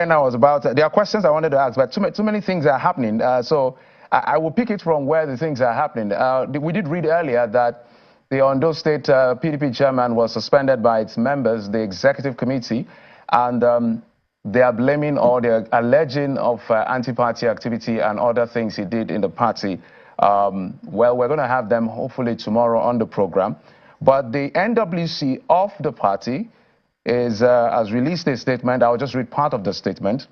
And I was about, there are questions I wanted to ask, but too many things are happening. So I will pick it from where the things are happening. We did read earlier that the Ondo State PDP chairman was suspended by its members, the executive committee, and they are blaming or they're alleging of anti-party activity and other things he did in the party. Well, we're going to have them hopefully tomorrow on the program. But the NWC of the party has released a statement. I'll just read part of the statement.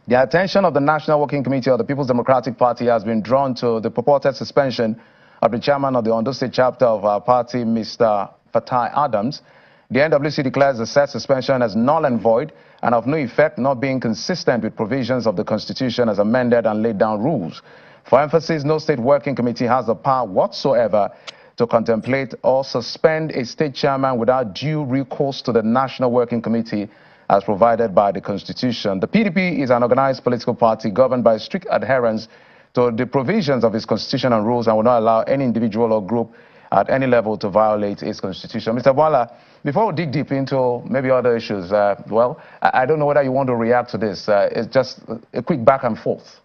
The attention of the National Working Committee of the People's Democratic Party has been drawn to the purported suspension of the chairman of the Ondo State chapter of our party, Mr. Fatai Adams. The NWC declares the said suspension as null and void and of no effect, not being consistent with provisions of the Constitution as amended and laid down rules. For emphasis, no state working committee has the power whatsoever to contemplate or suspend a state chairman without due recourse to the National Working Committee as provided by the Constitution. The PDP is an organized political party governed by strict adherence to the provisions of its Constitution and rules and will not allow any individual or group at any level to violate its Constitution. Mr. BWALA, before we dig deep into maybe other issues, well, I don't know whether you want to react to this. It's just a quick back and forth.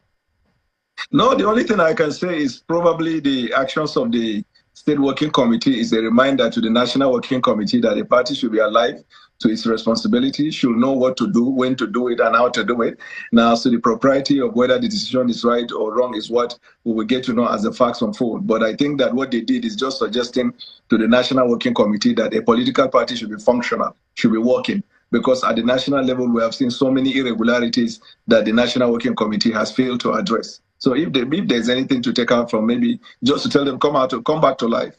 No, the only thing I can say is probably the actions of the State Working Committee is a reminder to the National Working Committee that the party should be alive to its responsibility, should know what to do, when to do it, and how to do it. Now, so the propriety of whether the decision is right or wrong is what we will get to know as the facts unfold. But I think that what they did is just suggesting to the National Working Committee that a political party should be functional, should be working. Because at the national level, we have seen so many irregularities that the National Working Committee has failed to address. So if there's anything to take out from, maybe just to tell them, come back to life.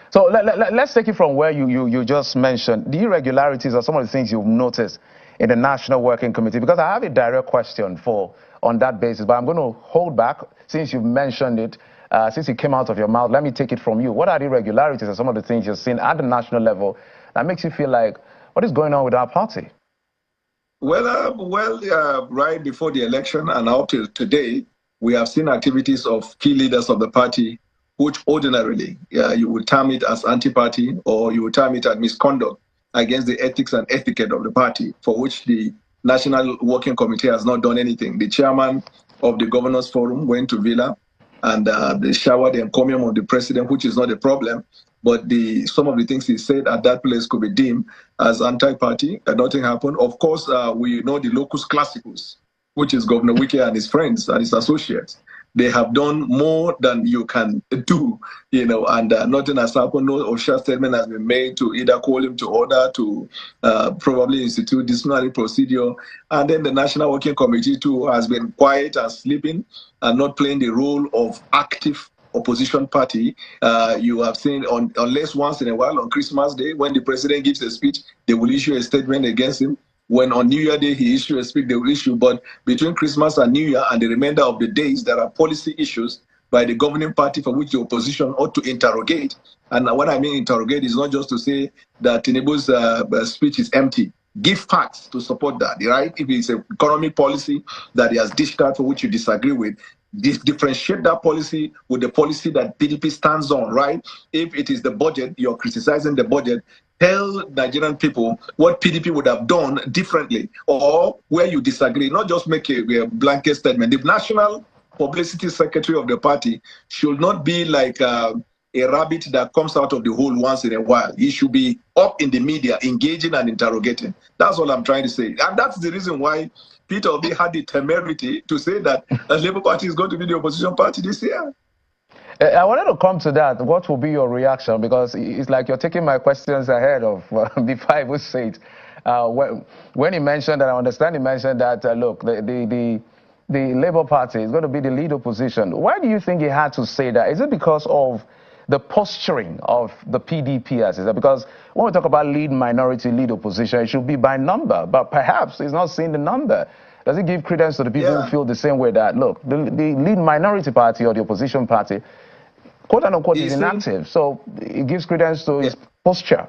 So let's take it from where you just mentioned. The irregularities are some of the things you've noticed in the National Working Committee, because I have a direct question on that basis, but I'm going to hold back since you've mentioned it, since it came out of your mouth. Let me take it from you. What are the irregularities and some of the things you've seen at the national level that makes you feel like, what is going on with our party? Well, right before the election and up till today, we have seen activities of key leaders of the party, which ordinarily you would term it as anti-party or you would term it as misconduct against the ethics and etiquette of the party, for which the National Working Committee has not done anything. The chairman of the Governors Forum went to Villa and they showered the encomium of the president, which is not a problem. But some of the things he said at that place could be deemed as anti-party, and nothing happened. Of course, we know the locus classicus, which is Governor WIKE and his friends and his associates. They have done more than you can do, and nothing has happened. No official statement has been made to either call him to order, to probably institute disciplinary procedure. And then the National Working Committee too has been quiet and sleeping and not playing the role of active opposition party. You have seen, unless once in a while on Christmas Day, when the president gives a speech, they will issue a statement against him. When on New Year Day he issues a speech, they will issue. But between Christmas and New Year and the remainder of the days, there are policy issues by the governing party for which the opposition ought to interrogate. And what I mean interrogate is not just to say that Tinubu's speech is empty. Give facts to support that, right? If it's an economic policy that he has dished out for which you disagree with, differentiate that policy with the policy that PDP stands on, right? If it is the budget, you're criticizing the budget, tell Nigerian people what PDP would have done differently, or where you disagree, not just make a blanket statement. The National Publicity Secretary of the party should not be like a rabbit that comes out of the hole once in a while. He should be up in the media, engaging and interrogating. That's all I'm trying to say. And that's the reason why Peter Obi had the temerity to say that the Labour Party is going to be the opposition party this year. I wanted to come to that. What will be your reaction? Because it's like you're taking my questions ahead of before I would say it. When he mentioned that, I understand he mentioned that, look, the Labour Party is going to be the lead opposition. Why do you think he had to say that? Is it because of the posturing of the PDP? Is that because when we talk about lead minority, lead opposition, it should be by number, but perhaps he's not seeing the number. Does it give credence to the people who feel the same way that, look, the lead minority party or the opposition party, quote unquote, is inactive? So it gives credence to his posture.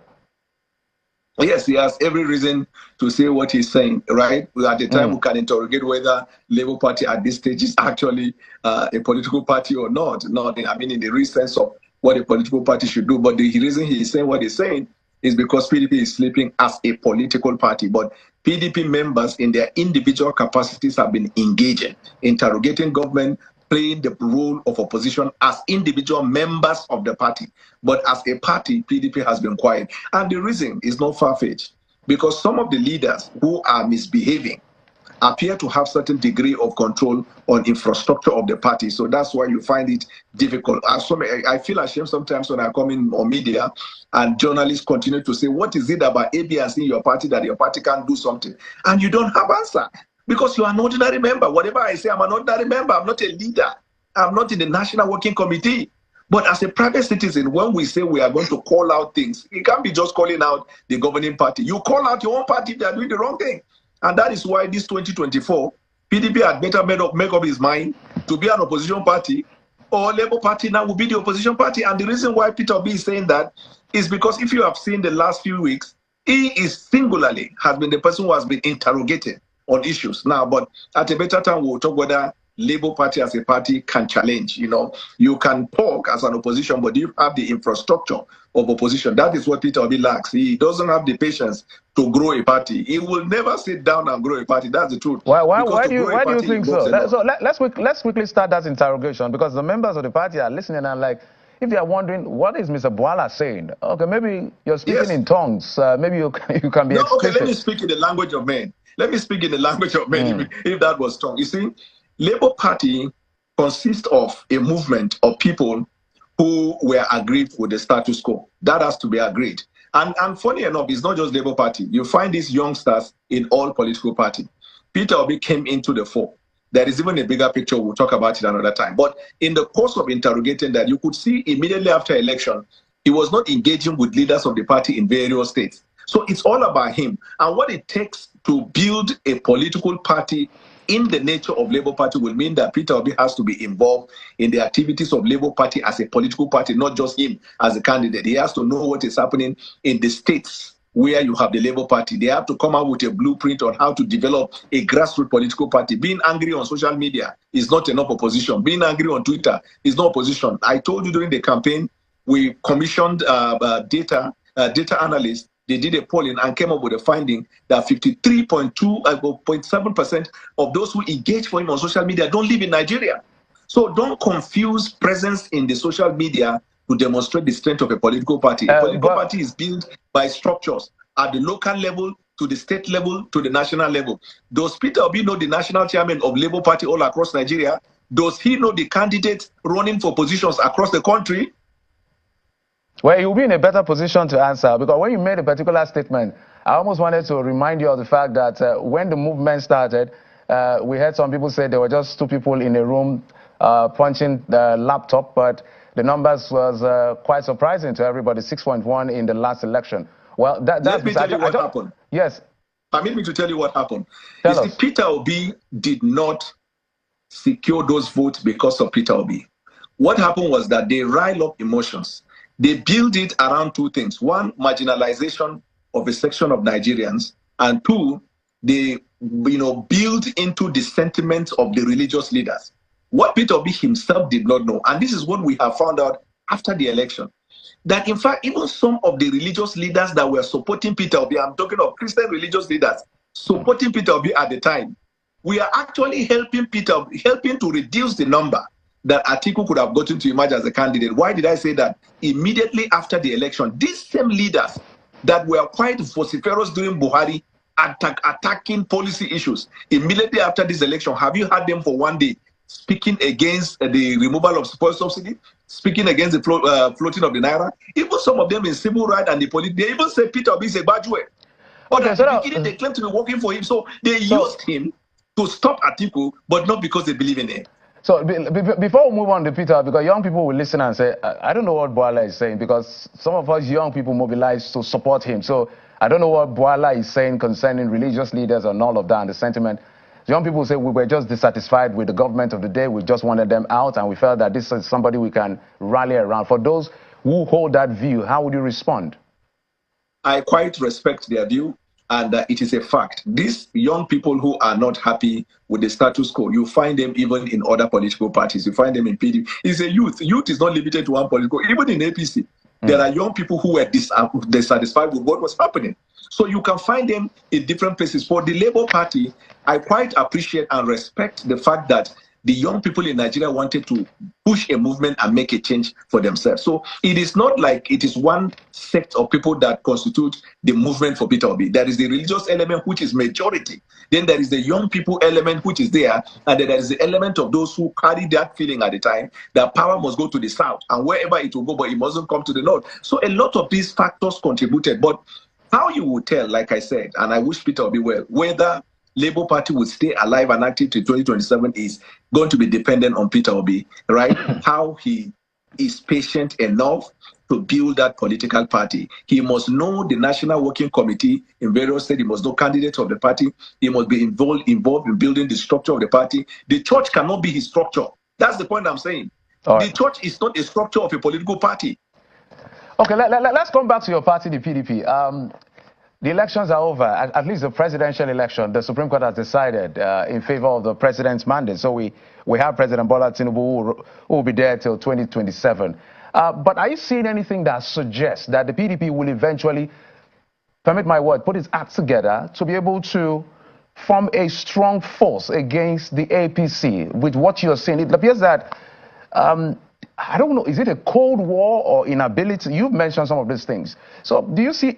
Yes, he has every reason to say what he's saying, right? At the time, we can interrogate whether Labour Party at this stage is actually a political party or not. I mean, in the real sense of what a political party should do. But the reason he's saying what he's saying is because PDP is sleeping as a political party. But PDP members in their individual capacities have been engaging, interrogating government, playing the role of opposition as individual members of the party. But as a party, PDP has been quiet. And the reason is not far-fetched, because some of the leaders who are misbehaving appear to have certain degree of control on infrastructure of the party. So that's why you find it difficult. I feel ashamed sometimes when I come in on media and journalists continue to say, what is it about A, B, and C in your party that your party can't do something? And you don't have answer because you are an ordinary member. Whatever I say, I'm an ordinary member. I'm not a leader. I'm not in the National Working Committee. But as a private citizen, when we say we are going to call out things, it can't be just calling out the governing party. You call out your own party if they are doing the wrong thing. And that is why this 2024, PDP had better make up his mind to be an opposition party, or Labour Party now will be the opposition party. And the reason why Peter Obi is saying that is because if you have seen the last few weeks, he is singularly has been the person who has been interrogated on issues. Now, but at a better time, we'll talk whether Labour Party as a party can challenge. You know, you can talk as an opposition, but you have the infrastructure of opposition. That is what Peter Obi lacks. He doesn't have the patience to grow a party. He will never sit down and grow a party. That's the truth. Why do you think so? Let's quickly start that interrogation, because the members of the party are listening and like, if they are wondering, what is Mr. BWALA saying? Okay, maybe you're speaking in tongues. Maybe you can be explicit. Okay, let me speak in the language of men. Let me speak in the language of men, if that was tongue. You see, Labour Party consists of a movement of people who were aggrieved with the status quo. That has to be agreed. And funny enough, it's not just Labour Party. You find these youngsters in all political parties. Peter Obi came into the fore. There is even a bigger picture. We'll talk about it another time. But in the course of interrogating that, you could see immediately after election, he was not engaging with leaders of the party in various states. So it's all about him and what it takes to build a political party in the nature of Labour Party will mean that Peter Obi has to be involved in the activities of Labour Party as a political party, not just him as a candidate. He has to know what is happening in the states where you have the Labour Party. They have to come out with a blueprint on how to develop a grassroots political party. Being angry on social media is not enough opposition. Being angry on Twitter is not opposition. I told you during the campaign, we commissioned data analysts. They did a polling and came up with a finding that 53.7% of those who engage for him on social media don't live in Nigeria. So don't confuse presence in the social media to demonstrate the strength of a political party. A political party is built by structures at the local level, to the state level, to the national level. Does Peter Obi know the national chairman of Labour Party all across Nigeria? Does he know the candidates running for positions across the country? Well, you'll be in a better position to answer, because when you made a particular statement, I almost wanted to remind you of the fact that when the movement started, we heard some people say there were just two people in a room punching the laptop, but the numbers was quite surprising to everybody, 6.1 in the last election. Well, let me tell you what happened. Yes. Permit me to tell you what happened. You see, Peter Obi did not secure those votes because of Peter Obi. What happened was that they rile up emotions. They build it around two things. One, marginalization of a section of Nigerians. And two, they build into the sentiments of the religious leaders. What Peter Obi himself did not know, and this is what we have found out after the election, that in fact, even some of the religious leaders that were supporting Peter Obi, I'm talking of Christian religious leaders, supporting Peter Obi at the time, we are actually helping to reduce the number that Atiku could have gotten to emerge as a candidate. Why did I say that? Immediately after the election, these same leaders that were quite vociferous during Buhari, attacking policy issues, immediately after this election, have you heard them for one day speaking against the removal of spoil subsidy, speaking against the floating of the naira? Even some of them in civil rights and the police, they even say Peter Obi is a badge. But at the beginning, they claim to be working for him, so they used him to stop Atiku, but not because they believe in him. So before we move on to Peter, because young people will listen and say, I don't know what BWALA is saying, because some of us young people mobilize to support him. So I don't know what BWALA is saying concerning religious leaders and all of that and the sentiment. Young people say we were just dissatisfied with the government of the day. We just wanted them out, and we felt that this is somebody we can rally around. For those who hold that view, how would you respond? I quite respect their view. And it is a fact. These young people who are not happy with the status quo, you find them even in other political parties. You find them in PDP. It's a youth. Youth is not limited to one political. Even in APC, There are young people who were dissatisfied with what was happening. So you can find them in different places. For the Labour Party, I quite appreciate and respect the fact that the young people in Nigeria wanted to push a movement and make a change for themselves. So it is not like it is one sect of people that constitute the movement for Peter Obi. There is the religious element, which is majority. Then there is the young people element, which is there. And then there is the element of those who carry that feeling at the time that power must go to the south. And wherever it will go, but it mustn't come to the north. So a lot of these factors contributed. But how you would tell, like I said, and I wish Peter Obi well, whether Labour Party would stay alive and active to 2027 is going to be dependent on Peter Obi, right? How he is patient enough to build that political party. He must know the National Working Committee in various states. He must know candidates of the party. He must be involved in building the structure of the party. The church cannot be his structure. That's the point I'm saying. The church is not a structure of a political party. Okay, let's come back to your party, the PDP. The elections are over, at least the presidential election. The Supreme Court has decided in favor of the president's mandate. So we have President BWALA TINUBU who will be there till 2027. But are you seeing anything that suggests that the PDP will eventually, permit my word, put its act together to be able to form a strong force against the APC? With what you're saying, it appears that, I don't know, is it a Cold War or inability? You've mentioned some of these things. So do you see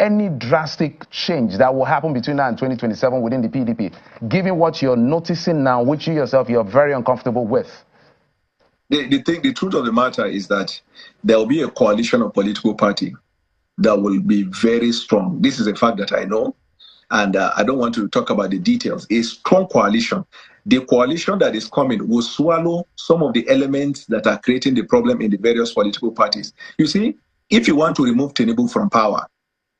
any drastic change that will happen between now and 2027 within the PDP, given what you're noticing now, which you yourself, you're very uncomfortable with? The truth of the matter is that there will be a coalition of political parties that will be very strong. This is a fact that I know, and I don't want to talk about the details. A strong coalition. The coalition that is coming will swallow some of the elements that are creating the problem in the various political parties. You see, if you want to remove Tinubu from power,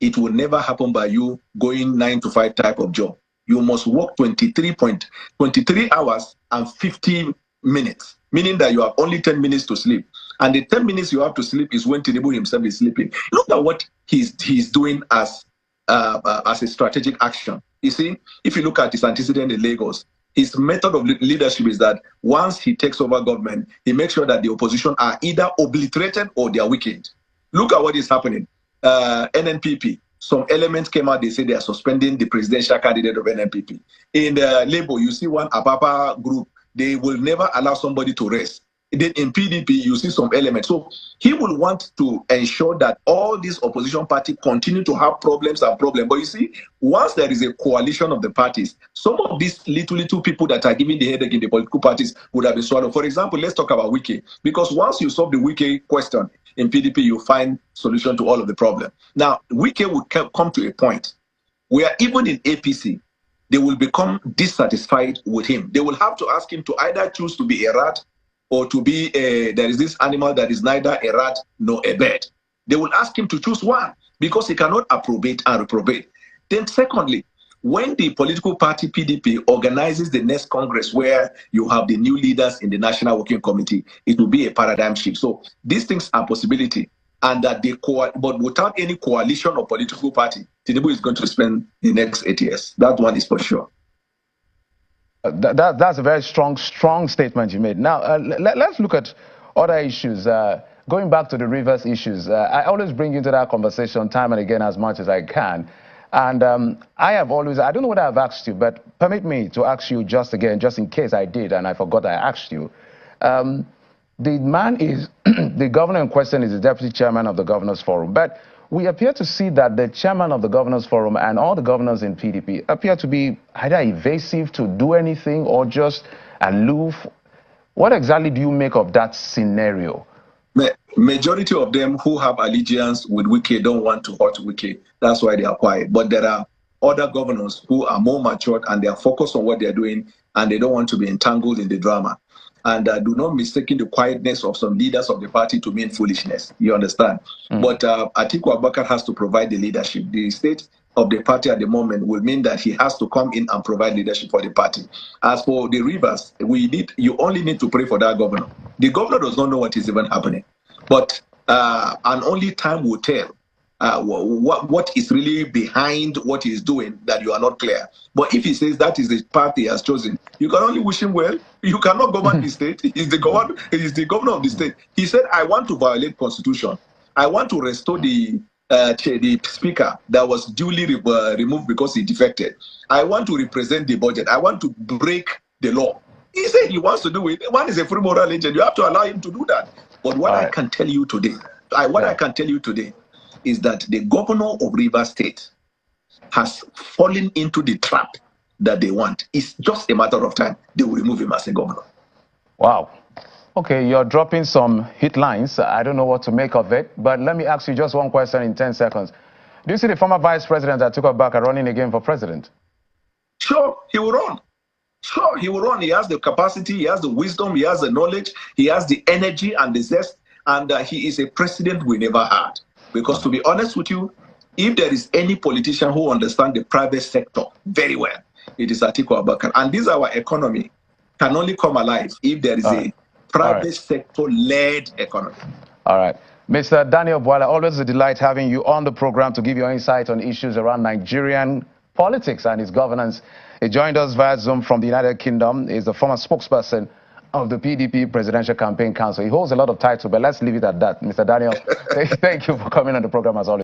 it will never happen by you going 9 to 5 type of job. You must work 23 hours and 50 minutes, meaning that you have only 10 minutes to sleep. And the 10 minutes you have to sleep is when Tinubu himself is sleeping. Look at what he's doing as a strategic action. You see, if you look at his antecedent in Lagos, his method of leadership is that once he takes over government, he makes sure that the opposition are either obliterated or they are weakened. Look at what is happening. NNPP, some elements came out, they say they are suspending the presidential candidate of NNPP. In Labour, you see one Apapa group, they will never allow somebody to rest. Then in PDP, you see some elements. So he will want to ensure that all these opposition parties continue to have problems. But you see, once there is a coalition of the parties, some of these little people that are giving the headache in the political parties would have been swallowed. For example, let's talk about WIKE. Because once you solve the WIKE question in PDP, you find solution to all of the problem. Now, WIKE would come to a point where even in APC, they will become dissatisfied with him. They will have to ask him to either choose to be a rat or to be there is this animal that is neither a rat nor a bird. They will ask him to choose one because he cannot approbate and reprobate. Then secondly, when the political party PDP organizes the next Congress where you have the new leaders in the National Working Committee, it will be a paradigm shift. So these things are possibility, and that but without any coalition or political party, Tinubu is going to spend the next 8 years. That one is for sure. That's a very strong statement you made. Now, let's look at other issues. Going back to the Rivers issues, I always bring you into that conversation time and again as much as I can. And I have always, I don't know what I've asked you, but permit me to ask you just again, just in case I did and I forgot I asked you. The man is, the governor in question is the deputy chairman of the Governors Forum. But we appear to see that the chairman of the Governors Forum and all the governors in PDP appear to be either evasive to do anything or just aloof. What exactly do you make of that scenario? Majority of them who have allegiance with WIKE don't want to hurt WIKE. That's why they are quiet. But there are other governors who are more matured and they are focused on what they are doing and they don't want to be entangled in the drama. And do not mistake the quietness of some leaders of the party to mean foolishness. You understand? But Atiku Abubakar has to provide the leadership. The state of the party at the moment will mean that he has to come in and provide leadership for the party. As for the Rivers, you only need to pray for that governor. The governor does not know what is even happening. But and only time will tell what is really behind what he is doing that you are not clear. But if he says that is the path he has chosen, you can only wish him well. You cannot govern the state. He's the governor of the state. He said, I want to violate constitution. I want to restore the speaker that was duly removed because he defected. I want to represent the budget. I want to break the law. He said he wants to do it. One is a free moral agent. You have to allow him to do that. But what I can tell you today, I can tell you today is that the governor of Rivers State has fallen into the trap that they want. It's just a matter of time. They will remove him as a governor. Wow. Okay, you're dropping some hit lines. I don't know what to make of it, but let me ask you just one question in 10 seconds. Do you see the former vice president Atiku running again for president? Sure, he will run. Sure, he will run. He has the capacity, he has the wisdom, he has the knowledge, he has the energy and the zest, and he is a president we never had. Because to be honest with you, if there is any politician who understands the private sector very well, it is Atiku Abubakar. And this our economy can only come alive if there is a private sector-led economy. All right. Mr. Daniel BWALA, always a delight having you on the program to give your insight on issues around Nigerian politics and its governance. He joined us via Zoom from the United Kingdom. He's the former spokesperson of the PDP Presidential Campaign Council. He holds a lot of titles, but let's leave it at that. Mr. Daniel, thank you for coming on the program as always.